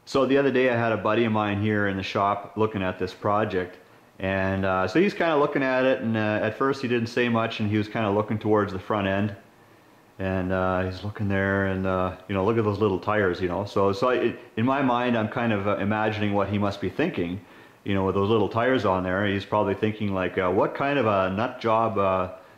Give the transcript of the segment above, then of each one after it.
So the other day I had a buddy of mine here in the shop looking at this project, and so he's kind of looking at it, and at first he didn't say much, and he was kind of looking towards the front end, and he's looking there, and you know, look at those little tires, you know. In my mind, I'm kind of imagining what he must be thinking, you know, with those little tires on there. He's probably thinking like, what kind of a nut job,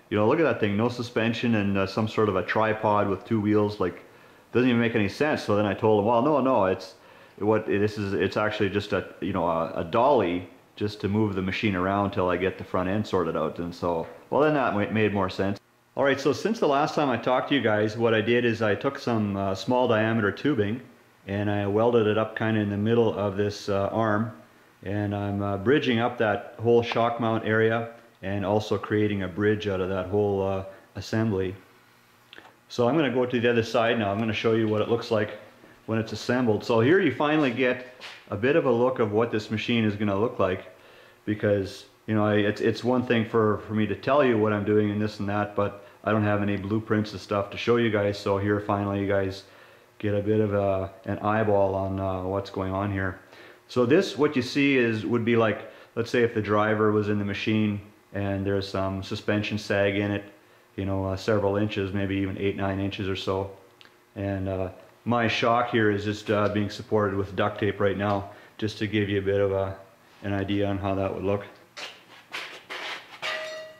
you know, look at that thing, no suspension and some sort of a tripod with two wheels, like, doesn't even make any sense. So then I told him, well, no, it's actually just a, you know, a dolly just to move the machine around till I get the front end sorted out. And so, well, then that made more sense. All right, so since the last time I talked to you guys, what I did is I took some small diameter tubing and I welded it up kind of in the middle of this arm, and I'm bridging up that whole shock mount area and also creating a bridge out of that whole assembly. So I'm going to go to the other side now. I'm going to show you what it looks like when it's assembled. So here you finally get a bit of a look of what this machine is going to look like, because you know, it's one thing for me to tell you what I'm doing and this and that, but I don't have any blueprints and stuff to show you guys. So here finally you guys get a bit of an eyeball on what's going on here. So this, what you see would be like, let's say if the driver was in the machine and there's some suspension sag in it, you know, several inches, maybe even 8-9 inches or so, and my shock here is just being supported with duct tape right now, just to give you a bit of an idea on how that would look.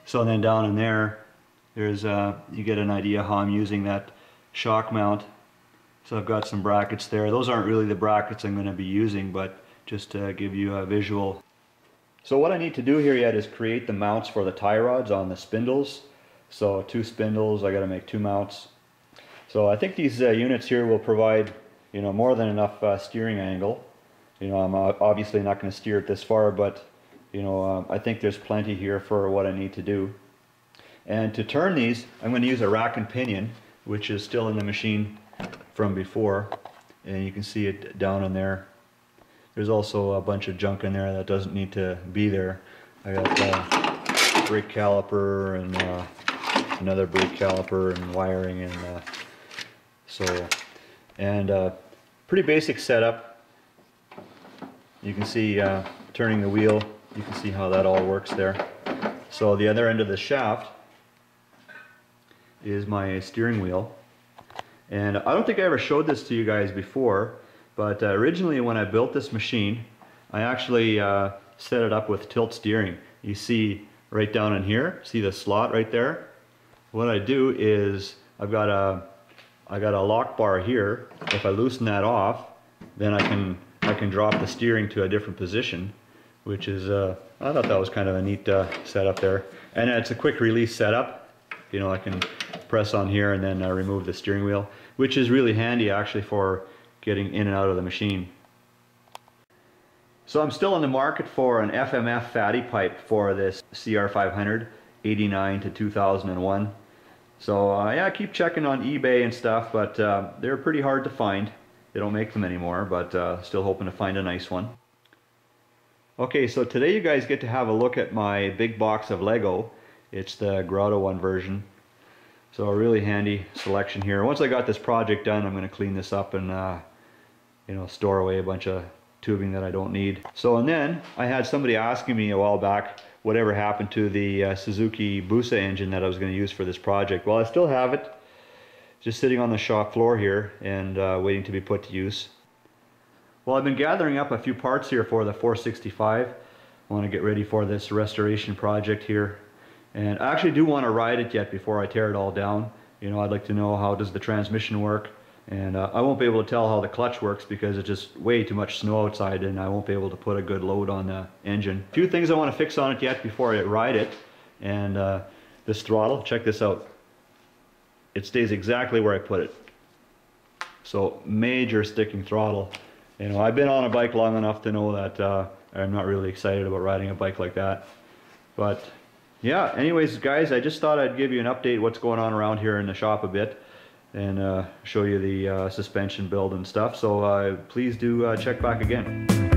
So then down in there's you get an idea how I'm using that shock mount. So I've got some brackets there. Those aren't really the brackets I'm going to be using, but just to give you a visual. So what I need to do here yet is create the mounts for the tie rods on the spindles. So 2 spindles, I got to make 2 mounts. So I think these units here will provide, you know, more than enough steering angle. You know, I'm obviously not going to steer it this far, but you know, I think there's plenty here for what I need to do. And to turn these, I'm going to use a rack and pinion, which is still in the machine from before, and you can see it down in there. There's also a bunch of junk in there that doesn't need to be there. I got brake caliper and another brake caliper and wiring, and pretty basic setup. You can see turning the wheel, you can see how that all works there. So the other end of the shaft is my steering wheel, and I don't think I ever showed this to you guys before, but originally when I built this machine, I actually set it up with tilt steering. You see right down in here, see the slot right there? What I do is I got a lock bar here. If I loosen that off, then I can drop the steering to a different position, which is I thought that was kind of a neat setup there. And it's a quick release setup. You know, I can press on here and then remove the steering wheel, which is really handy actually for getting in and out of the machine. So I'm still in the market for an FMF fatty pipe for this CR500 89 to 2001. So yeah, I keep checking on eBay and stuff, but they're pretty hard to find. They don't make them anymore, but still hoping to find a nice one. Okay, so today you guys get to have a look at my big box of Lego. It's the Grotto 1 version. So a really handy selection here. Once I got this project done, I'm going to clean this up and you know, store away a bunch of tubing that I don't need. So, and then I had somebody asking me a while back whatever happened to the Suzuki Busa engine that I was going to use for this project. Well, I still have it, just sitting on the shop floor here and waiting to be put to use. Well, I've been gathering up a few parts here for the 465. I want to get ready for this restoration project here, and I actually do want to ride it yet before I tear it all down. You know, I'd like to know how does the transmission work, and I won't be able to tell how the clutch works because it's just way too much snow outside and I won't be able to put a good load on the engine. A few things I want to fix on it yet before I ride it, and this throttle, check this out. It stays exactly where I put it. So major sticking throttle. You know, I've been on a bike long enough to know that I'm not really excited about riding a bike like that. But yeah, anyways guys, I just thought I'd give you an update what's going on around here in the shop a bit, and show you the suspension build and stuff. So please do check back again.